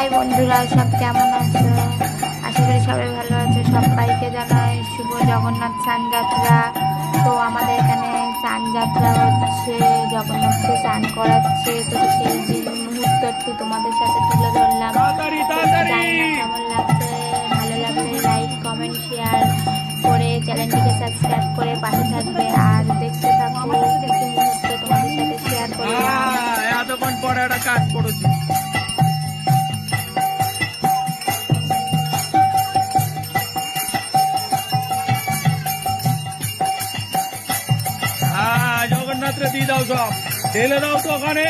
High বন্ধুরা, সব কেমন আছো? আশা করি সবাই ভালো আছো। সবাইকে জানাই শুভ জগন্নাথ স্নানযাত্রা। তো আমাদের এখানে স্নানযাত্রা হচ্ছে, জগন্নাথকে স্নান করাচ্ছে। তো সেই যে মুহূর্ত একটু তোমাদের সাথে তুলে ধরলাম। জানি না কেমন লাগছে, ভালো লাগলে লাইক কমেন্ট শেয়ার করে চ্যানেলটিকে সাবস্ক্রাইব করে পাশে থাকবে। আর দেখতে থাকো, কিছু মুহূর্ত তোমাদের সাথে শেয়ার করলাম। এতক্ষণ পরে একটা কাজ করেছি। জগন্নাথরে দিয়ে দাও, সব ঢেলে দাও তো ওখানে।